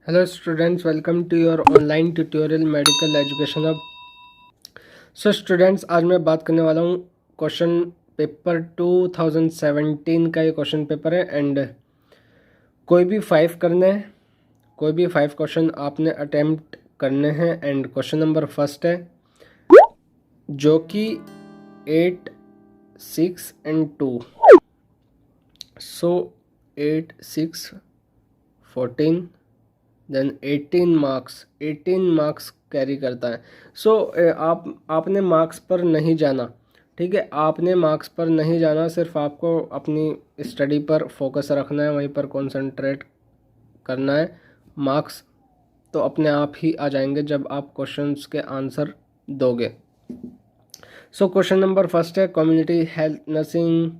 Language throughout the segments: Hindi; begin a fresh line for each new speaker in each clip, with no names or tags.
Hello students, welcome to your online tutorial medical education hub. So students, आज मैं बात करने वाला हूँ क्वेश्चन पेपर 2017 का ये क्वेश्चन पेपर है एंड कोई भी 5 क्वेश्चन आपने अटेम्प्ट करने हैं एंड क्वेश्चन नंबर फर्स्ट है जो कि 8, 6 and 2. So 8, 6, 14 then 18 marks carry करता है. सो आपने मार्क्स पर नहीं जाना, ठीक है. आपने मार्क्स पर नहीं जाना, सिर्फ आपको अपनी स्टडी पर फोकस रखना है, वहीं पर कंसंट्रेट करना है. मार्क्स तो अपने आप ही आ जाएंगे जब आप क्वेश्चंस के आंसर दोगे. सो क्वेश्चन नंबर फर्स्ट है कम्युनिटी हेल्थ नर्सिंग,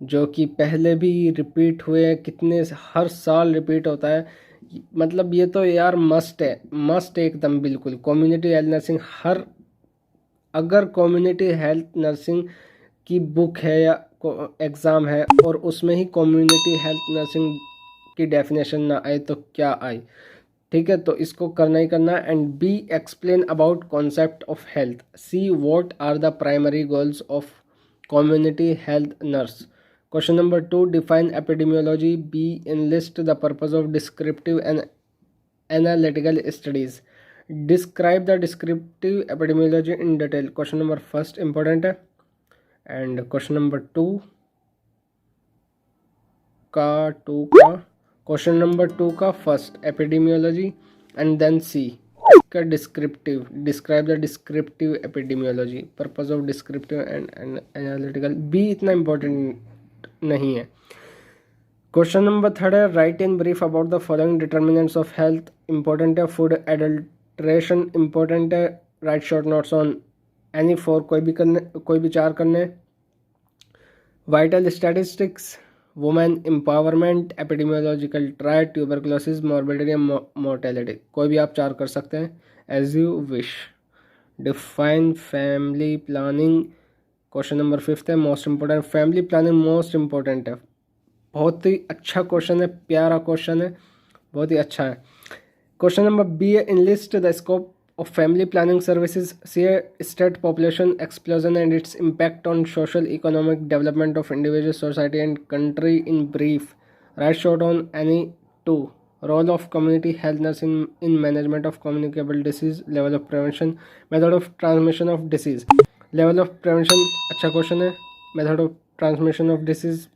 जो कि पहले भी रिपीट हुए, हर साल रिपीट होता है. मतलब ये तो यार मस्ट है, मस्ट एकदम बिल्कुल. कम्युनिटी हेल्थ नर्सिंग अगर कम्युनिटी हेल्थ नर्सिंग की बुक है या एग्ज़ाम है और उसमें ही कम्युनिटी हेल्थ नर्सिंग की डेफिनेशन ना आए तो क्या आए, ठीक है. तो इसको करना ही करना. And B, explain about concept of health. C, what are the primary goals of community health nurse. Question number 2, define epidemiology. B, enlist the purpose of descriptive and analytical studies. Describe the descriptive epidemiology in detail. Question number first important है and question number 2 का question number 2 का first epidemiology and then C का descriptive. Describe the descriptive epidemiology. Purpose of descriptive and analytical. B इतना important नहीं है. क्वेश्चन नंबर थर्ड है write in brief about the following determinants of health. Important है. फूड एडल्ट्रेशन इंपॉर्टेंट है. Write short notes on any four, कोई भी 4 करने. Vital statistics, women empowerment, epidemiological trial, tuberculosis, morbidity and mortality. कोई भी आप 4 कर सकते हैं as you wish. Define family planning. Question number 5 है most important. Family planning most important है. बहुत ही अच्छा क्वेश्चन है, प्यारा क्वेश्चन है, बहुत ही अच्छा है. क्वेश्चन नंबर बी है enlist the scope of family planning services. C state population explosion and its impact on social economic development of individual society and country in brief. Write short on any 2. Role of community health nurse in management of communicable disease. Level of prevention. Method of transmission of disease. Level of prevention अच्छा क्वेश्चन है. Method of transmission of disease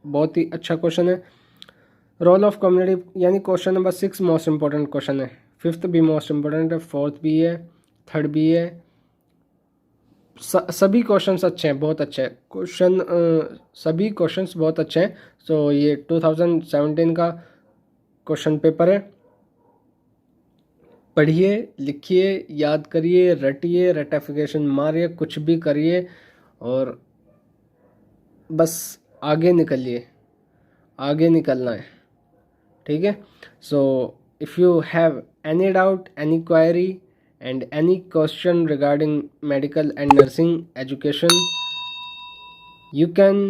बहुत ही अच्छा क्वेश्चन है. रोल ऑफ कम्युनिटी यानी question number 6 most important question है. 5th भी मोस्ट इंपॉर्टेंट है. 4th भी है. 3rd भी है. सभी क्वेश्चंस अच्छे हैं, बहुत अच्छे हैं सभी क्वेश्चंस बहुत अच्छे हैं. सो ये 2017 का क्वेश्चन पेपर है. पढ़िए, लिखिए, याद करिए, रटिए, रेटिफिकेशन मारिए, कुछ भी करिए और बस आगे निकलिए. आगे निकलना है, ठीक है. So if you have any doubt, any query and any question regarding medical and nursing education, you can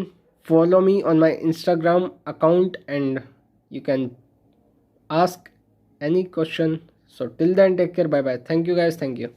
follow me on my Instagram account and you can ask any question. So till then, take care. Bye bye. Thank you guys. Thank you.